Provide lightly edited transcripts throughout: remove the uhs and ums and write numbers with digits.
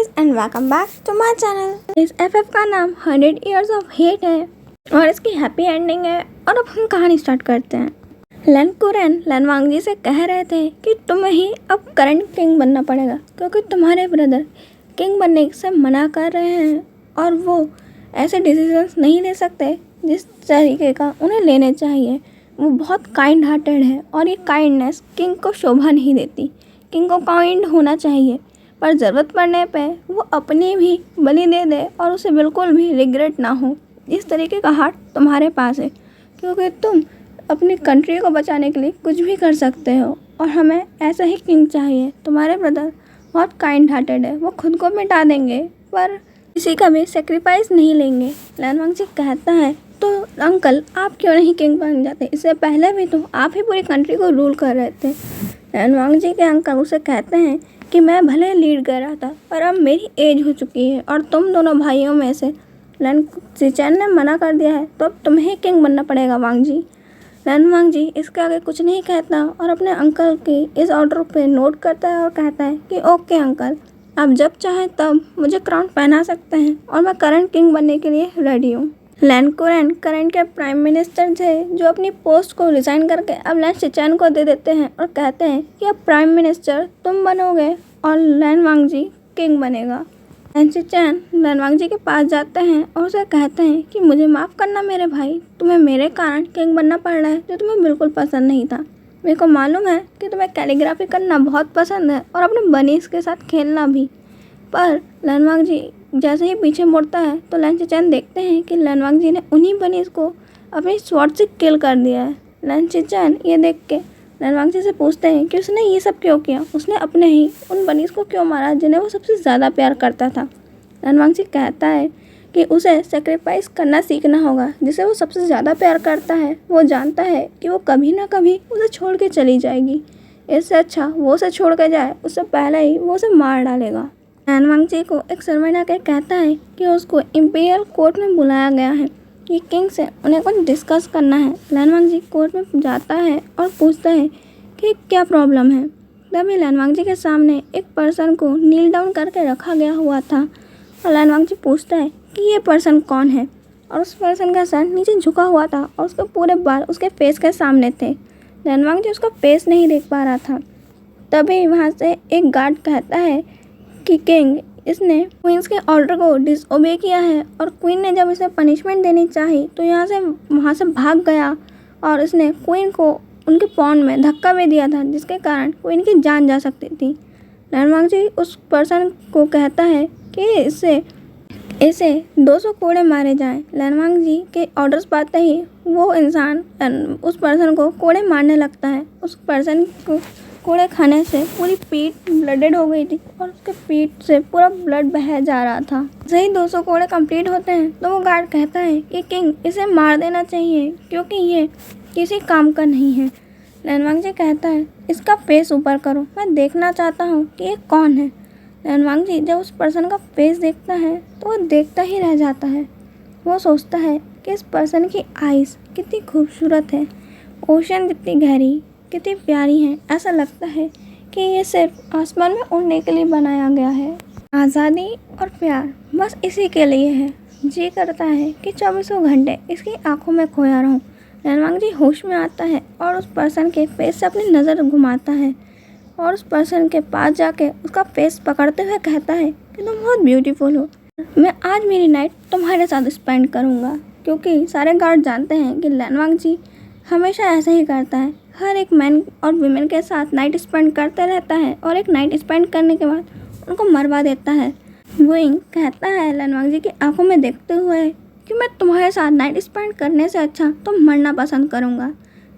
Guys and welcome back to my channel. इस FF का नाम 100 इयर्स ऑफ हेट है और इसकी हैप्पी एंडिंग है। और अब हम कहानी स्टार्ट करते हैं। लन कुरैन लन वांगजी से कह रहे थे कि तुम्हें ही अब करंट किंग बनना पड़ेगा क्योंकि तुम्हारे ब्रदर किंग बनने से मना कर रहे हैं और वो ऐसे डिसीजंस नहीं ले सकते जिस तरीके का उन्हें लेने चाहिए। वो बहुत काइंड हार्टेड है और ये काइंडनेस किंग को शोभा नहीं देती। किंग को काइंड होना चाहिए पर ज़रूरत पड़ने पे वो अपनी भी बलि दे दे और उसे बिल्कुल भी रिग्रेट ना हो। इस तरीके का हार्ट तुम्हारे पास है क्योंकि तुम अपनी कंट्री को बचाने के लिए कुछ भी कर सकते हो और हमें ऐसा ही किंग चाहिए। तुम्हारे ब्रदर बहुत काइंड हार्टेड है, वो खुद को मिटा देंगे पर किसी का भी सेक्रीफाइस नहीं लेंगे। लन वांगजी कहता है तो अंकल आप क्यों नहीं किंग बन जाते, इससे पहले भी तो आप ही पूरी कंट्री को रूल कर रहे थे। लन वांगजी के अंकल उसे कहते हैं कि मैं भले लीड कर रहा था पर अब मेरी एज हो चुकी है और तुम दोनों भाइयों में से लन सिचेन ने मना कर दिया है तो अब तुम्हें किंग बनना पड़ेगा वांगजी। लन वांगजी इसके आगे कुछ नहीं कहता और अपने अंकल की इस ऑर्डर पे नोट करता है और कहता है कि ओके अंकल, आप जब चाहें तब मुझे क्राउन पहना सकते हैं और मैं करंट किंग बनने के लिए रेडी हूँ। लन कुरैन करंट के प्राइम मिनिस्टर थे जो अपनी पोस्ट को रिज़ाइन करके अब लन सिचेन को दे देते हैं और कहते हैं कि अब प्राइम मिनिस्टर तुम बनोगे और लन वांगजी किंग बनेगा। लन सिचेन लन वांगजी के पास जाते हैं और उसे कहते हैं कि मुझे माफ़ करना मेरे भाई, तुम्हें मेरे कारण किंग बनना पड़ रहा है जो तुम्हें बिल्कुल पसंद नहीं था। मेरे को मालूम है कि तुम्हें कैलीग्राफी करना बहुत पसंद है और अपने बनीज के साथ खेलना भी। पर लन वांगजी जैसे ही पीछे मुड़ता है तो लन सिचेन देखते हैं कि लन वांगजी ने उन्हीं बनीज को अपनी स्वॉर्ड से किल कर दिया है। लन सिचेन ये देख के लन वांगजी से पूछते हैं कि उसने ये सब क्यों किया, उसने अपने ही उन बनीज को क्यों मारा जिन्हें वो सबसे ज़्यादा प्यार करता था। लन वांगजी कहता है कि उसे सेक्रीफाइस करना सीखना होगा जिसे वो सबसे ज़्यादा प्यार करता है। वो जानता है कि वो कभी ना कभी उसे छोड़ के चली जाएगी, इससे अच्छा वो उसे छोड़ के जाए, उससे पहले ही वो उसे मार डालेगा। लन वांगजी को एक सर्वेंट आकर कहता है कि उसको इम्पीरियल कोर्ट में बुलाया गया है कि किंग से उन्हें कुछ डिस्कस करना है। लन वांगजी कोर्ट में जाता है और पूछता है कि क्या प्रॉब्लम है। तभी लन वांगजी के सामने एक पर्सन को नील डाउन करके रखा गया हुआ था और लन वांगजी पूछता है कि ये पर्सन कौन है और उस पर्सन का सर नीचे झुका हुआ था और उसके पूरे बाल उसके फेस के सामने थे। लन वांगजी उसका फेस नहीं देख पा रहा था। तभी वहाँ से एक गार्ड कहता है कि किंग इसने क्वींस के ऑर्डर को डिसओबे किया है और क्वीन ने जब इसे पनिशमेंट देनी चाही तो वहाँ से भाग गया और इसने क्वीन को उनके पॉन्ड में धक्का भी दिया था जिसके कारण क्वीन की जान जा सकती थी। लन वांगजी उस पर्सन को कहता है कि इसे 200 कोड़े मारे जाएं। लन वांगजी के ऑर्डर्स पाते ही वो इंसान उस पर्सन को कोड़े मारने लगता है। उस पर्सन को कोड़े खाने से पूरी पीठ ब्लडेड हो गई थी और उसके पीठ से पूरा ब्लड बह जा रहा था। जैसे ही 200 कोड़े कंप्लीट होते हैं तो वो गार्ड कहता है कि किंग इसे मार देना चाहिए क्योंकि ये किसी काम का नहीं है। लन वांगजी कहता है इसका फेस ऊपर करो, मैं देखना चाहता हूँ कि ये कौन है। लन वांगजी जब उस पर्सन का फेस देखता है तो वो देखता ही रह जाता है। वो सोचता है कि इस पर्सन की आइज़ कितनी खूबसूरत है, ओशन जितनी गहरी, कितनी प्यारी हैं। ऐसा लगता है कि ये सिर्फ आसमान में उड़ने के लिए बनाया गया है। आज़ादी और प्यार बस इसी के लिए है। जी करता है कि 24 घंटे इसकी आंखों में खोया रहूं। लन वांगजी होश में आता है और उस पर्सन के फेस से अपनी नज़र घुमाता है और उस पर्सन के पास जाके उसका फेस पकड़ते हुए कहता है कि तुम बहुत ब्यूटीफुल हो, मैं आज मेरी नाइट तुम्हारे साथ स्पेंड करूँगा। क्योंकि सारे गार्ड जानते हैं कि लन वांगजी हमेशा ऐसा ही करता है, हर एक मैन और वीमेन के साथ नाइट स्पेंड करते रहता है और एक नाइट स्पेंड करने के बाद उनको मरवा देता है। वुइंग कहता है लन वांगजी की आंखों में देखते हुए कि मैं तुम्हारे साथ नाइट स्पेंड करने से अच्छा तो मरना पसंद करूँगा।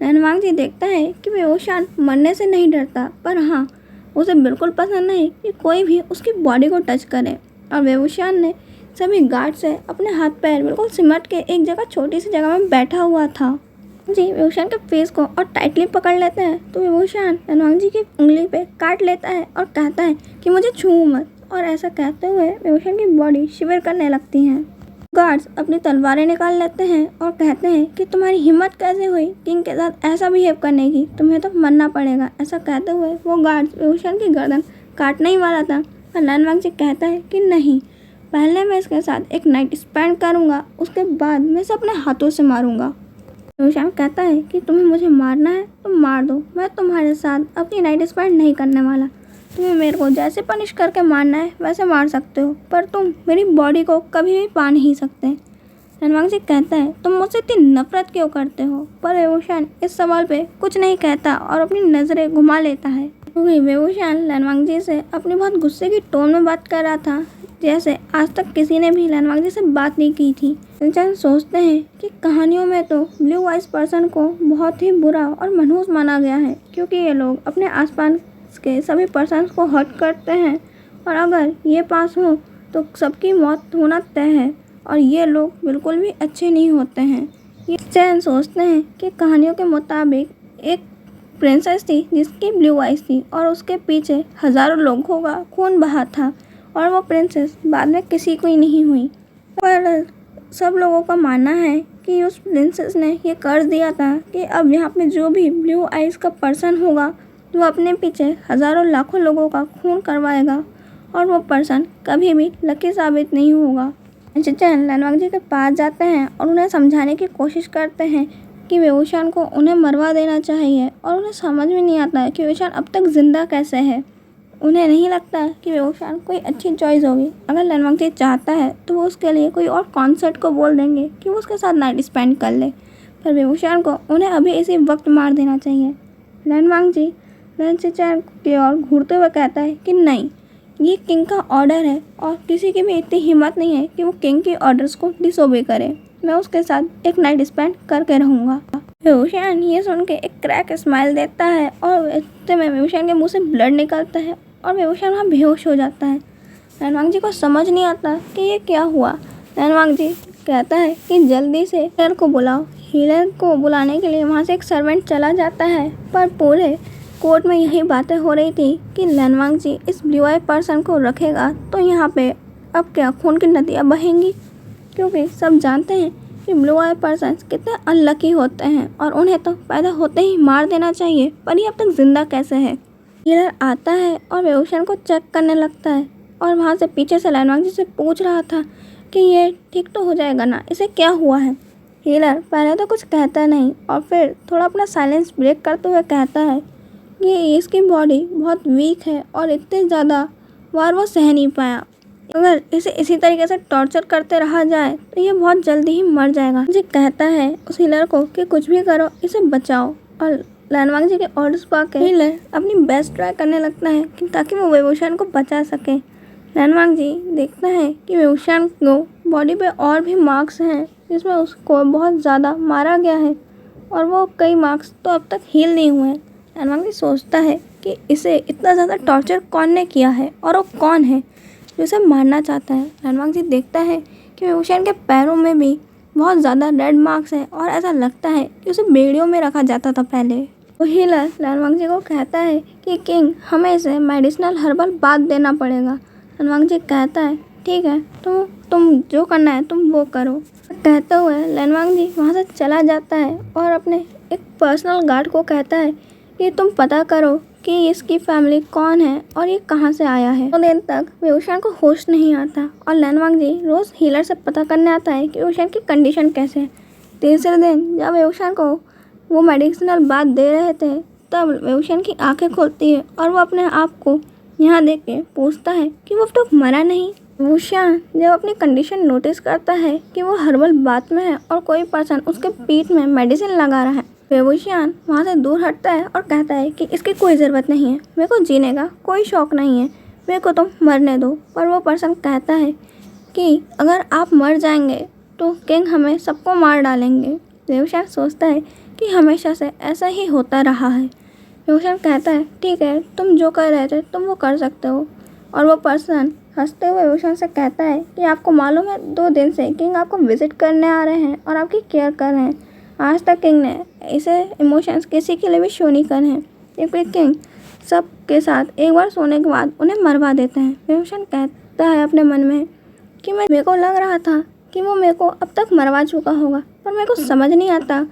लन वांगजी देखता है कि वेवूशान मरने से नहीं डरता पर हाँ, उसे बिल्कुल पसंद नहीं कि कोई भी उसकी बॉडी को टच करे और वेवूशान ने सभी गार्ड से अपने हाथ पैर बिल्कुल सिमट के एक जगह छोटी सी जगह में बैठा हुआ था। जी वेवूशान के फेस को और टाइटली पकड़ लेते हैं तो वेवूशान लन वांगजी की उंगली पे काट लेता है और कहता है कि मुझे छूओ मत। और ऐसा कहते हुए वेवूशान की बॉडी शिवर करने लगती है। गार्ड्स अपनी तलवारें निकाल लेते हैं और कहते हैं कि तुम्हारी हिम्मत कैसे हुई किंग के साथ ऐसा बिहेव करने की, तुम्हें तो मरना पड़ेगा। ऐसा कहते हुए वो गार्ड्स वेवूशान की गर्दन काटने ही वाला था पर लैनवांग जी कहता है कि नहीं, पहले मैं इसके साथ एक नाइट स्पेंड करूँगा, उसके बाद मैं इसे अपने हाथों से मारूँगा। वेवशान कहता है कि तुम्हें मुझे मारना है तो मार दो, मैं तुम्हारे साथ अपनी नाइट स्पेंड नहीं करने वाला। तुम्हें मेरे को जैसे पनिश करके मारना है वैसे मार सकते हो, पर तुम मेरी बॉडी को कभी भी पा नहीं सकते। लैनवांग जी कहता है तुम मुझसे इतनी नफरत क्यों करते हो, पर वेवशान इस सवाल पे कुछ नहीं कहता और अपनी नज़रें घुमा लेता है, क्योंकि वेवशान लैनवांग जी से अपनी बहुत गुस्से की टोन में बात कर रहा था, जैसे आज तक किसी ने भी लैनवांग जी से बात नहीं की थी। इंसान सोचते हैं कि कहानियों में तो ब्लू आइज पर्सन को बहुत ही बुरा और मनहूस माना गया है, क्योंकि ये लोग अपने आसपास के सभी पर्सन्स को हर्ट करते हैं और अगर ये पास हो तो सबकी मौत होना तय है, और ये लोग बिल्कुल भी अच्छे नहीं होते हैं। ये चैन सोचते हैं कि कहानियों के मुताबिक एक प्रिंसेस थी जिसकी ब्लू आइज थी और उसके पीछे हज़ारों लोगों का खून बहा था, और वो प्रिंसेस बाद में किसी को ही नहीं हुई। पर सब लोगों का मानना है कि उस प्रिंसेस ने ये कर्ज दिया था कि अब यहाँ पे जो भी ब्लू आइज का पर्सन होगा वो अपने पीछे हज़ारों लाखों लोगों का खून करवाएगा, और वो पर्सन कभी भी लकी साबित नहीं होगा। चैन लैनवांग जी के पास जाते हैं और उन्हें समझाने की कोशिश करते हैं कि वेवशान को उन्हें मरवा देना चाहिए, और उन्हें समझ में नहीं आता है कि वेवशान अब तक ज़िंदा कैसे है। उन्हें नहीं लगता कि वेवशान कोई अच्छी चॉइस होगी। अगर लैनवांग जी चाहता है तो वो उसके लिए कोई और कॉन्सर्ट को बोल देंगे कि वो उसके साथ नाइट स्पेंड कर ले, पर वेवशान को उन्हें अभी इसी वक्त मार देना चाहिए। लैनवांग जी लैन चैन की ओर घूरते हुए कहता है कि नहीं, ये किंग का ऑर्डर है और किसी की भी इतनी हिम्मत नहीं है कि वो किंग के ऑर्डर्स को डिसोबे करे। मैं उसके साथ एक नाइट स्पेंड करके रहूँगा। वेवशान ये सुन के एक क्रैक स्माइल देता है और इतने में वेवशान के मुंह से ब्लड निकलता है और वेवशान वहाँ बेहोश हो जाता है। लैनवांग जी को समझ नहीं आता कि ये क्या हुआ। लैनवांग जी कहता है कि जल्दी से हीलर को बुलाओ। हीलर को बुलाने के लिए वहाँ से एक सर्वेंट चला जाता है, पर पूरे कोर्ट में यही बातें हो रही थी कि लैनवांग जी इस ब्लू आई पर्सन को रखेगा तो यहाँ पे अब क्या खून की नदियाँ बहेंगी, क्योंकि सब जानते हैं कि ब्लू आई पर्सन कितने अनलकी होते हैं और उन्हें तो पैदा होते ही मार देना चाहिए, पर ये अब तक जिंदा कैसे है। हीलर आता है और वेवशान को चेक करने लगता है और वहाँ से पीछे से लैनवांग जी से पूछ रहा था कि ये ठीक तो हो जाएगा ना, इसे क्या हुआ है। हीलर पहले तो कुछ कहता नहीं और फिर थोड़ा अपना साइलेंस ब्रेक करते हुए कहता है कि इसकी बॉडी बहुत वीक है और इतने ज़्यादा वार वो सह नहीं पाया। अगर इसे इसी तरीके से टॉर्चर करते रहा जाए तो ये बहुत जल्दी ही मर जाएगा। मुझे कहता है उस हीलर को कि कुछ भी करो इसे बचाओ, और लैनवांग जी के ऑर्डर्स पाके हीलर अपनी बेस्ट ट्राई करने लगता है कि ताकि वो वेवशान को बचा सके। लैनवांग जी देखता है कि वेवशान को बॉडी पे और भी मार्क्स हैं जिसमें उसको बहुत ज़्यादा मारा गया है, और वो कई मार्क्स तो अब तक हील नहीं हुए हैं। लैनवांग जी सोचता है कि इसे इतना ज़्यादा टॉर्चर कौन ने किया है और वो कौन है जो इसे मारना चाहता है। लैनवांग जी देखता है कि वेवशान के पैरों में भी बहुत ज़्यादा रेड मार्क्स हैं और ऐसा लगता है कि उसे बेड़ियों में रखा जाता था पहले। वो हीलर लैनवांग जी को कहता है कि किंग हमें इसे मेडिसिनल हर्बल बाथ देना पड़ेगा। लैनवांग जी कहता है ठीक है, तुम जो करना है तुम वो करो। कहते हुए लैनवांग जी वहाँ से चला जाता है और अपने एक पर्सनल गार्ड को कहता है कि तुम पता करो कि इसकी फैमिली कौन है और ये कहाँ से आया है। 2 दिन तक वेवशान को होश नहीं आता और लैनवांग जी रोज़ हीलर से पता करने आता है कि वेवशान की कंडीशन कैसे है। तीसरे दिन जब वेवशान को वो मेडिसिनल बात दे रहे थे तब वेवशान की आंखें खुलती है और वो अपने आप को यहाँ देख के पूछता है कि वो अब तक मरा नहीं। वेवशान जब अपनी कंडीशन नोटिस करता है कि वो हर्बल बात में है और कोई पर्सन उसके पीठ में मेडिसिन लगा रहा है, वेवशान वहाँ से दूर हटता है और कहता है कि इसकी कोई ज़रूरत नहीं है, मेरे को जीने का कोई शौक़ नहीं है, मेरे को तुम मरने दो। पर वो पर्सन कहता है कि अगर आप मर जाएंगे तो किंग हमें सबको मार डालेंगे। वेवशान सोचता है कि हमेशा से ऐसा ही होता रहा है। वेवशान कहता है ठीक है, तुम जो कर रहे थे तुम वो कर सकते हो। और वो पर्सन हंसते हुए वेवशान से कहता है कि आपको मालूम है 2 दिन से किंग आपको विजिट करने आ रहे हैं और आपकी केयर कर रहे हैं। आज तक किंग ने ऐसे इमोशंस किसी के लिए भी शो नहीं करे हैं, क्योंकि किंग सब के साथ एक बार सोने के बाद उन्हें मरवा देते हैं। वेवशान कहता है अपने मन में कि मेरे को लग रहा था कि वो मेरे को अब तक मरवा चुका होगा, पर मेरे को समझ नहीं आता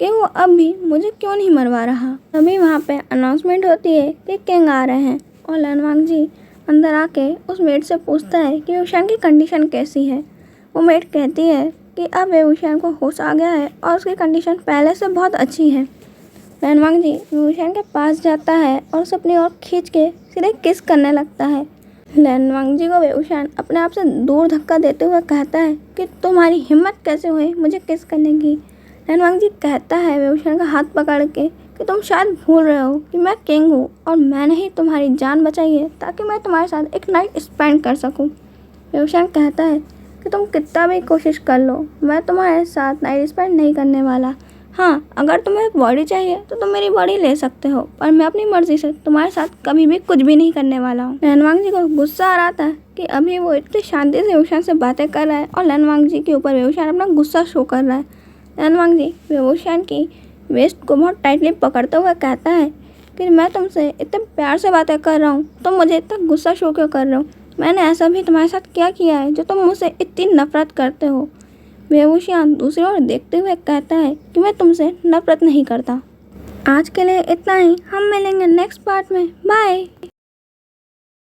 कि वो अब भी मुझे क्यों नहीं मरवा रहा। अभी वहाँ पे अनाउंसमेंट होती है कि किंग आ रहे हैं और लैनवांग जी अंदर आके उस मेड से पूछता है कि वेवशान की कंडीशन कैसी है। वो मेड कहती है कि अब वेवशान को होश आ गया है और उसकी कंडीशन पहले से बहुत अच्छी है। लैन वांगजी वेवशान के पास जाता है और उसे अपनी ओर खींच के सीधे किस करने लगता है। लैन वांगजी को वेवशान अपने आप से दूर धक्का देते हुए कहता है कि तुम्हारी हिम्मत कैसे हुई मुझे किस करने की। लैन वांगजी कहता है वेवशान का हाथ पकड़ के कि तुम शायद भूल रहे हो कि मैं किंग हूँ और मैंने ही तुम्हारी जान बचाई है ताकि मैं तुम्हारे साथ एक नाइट स्पेंड कर सकूँ। वेवशान कहता है कि तुम कितना भी कोशिश कर लो मैं तुम्हारे साथ नाइट स्पेंड नहीं करने वाला। हाँ, अगर तुम्हें बॉडी चाहिए तो तुम मेरी बॉडी ले सकते हो, पर मैं अपनी मर्जी से तुम्हारे साथ कभी भी कुछ भी नहीं करने वाला हूँ। लैन वांगजी को गुस्सा आ रहा था कि अभी वो इतनी शांति से वेवशान से बातें कर रहा है और लैन वांगजी के ऊपर वेवशान अपना गुस्सा शो कर रहा है। लैन वांगजी वेवशान की वेस्ट को बहुत टाइटली पकड़ते हुए कहता है कि मैं तुमसे इतने प्यार से बातें कर रहा हूँ, तुम मुझे इतना गुस्सा शो क्यों कर रहे हो? मैंने ऐसा भी तुम्हारे साथ क्या किया है जो तुम मुझसे इतनी नफरत करते हो? वेवशान दूसरी ओर देखते हुए कहता है कि मैं तुमसे नफरत नहीं करता। आज के लिए इतना ही, हम मिलेंगे नेक्स्ट पार्ट में। बाय।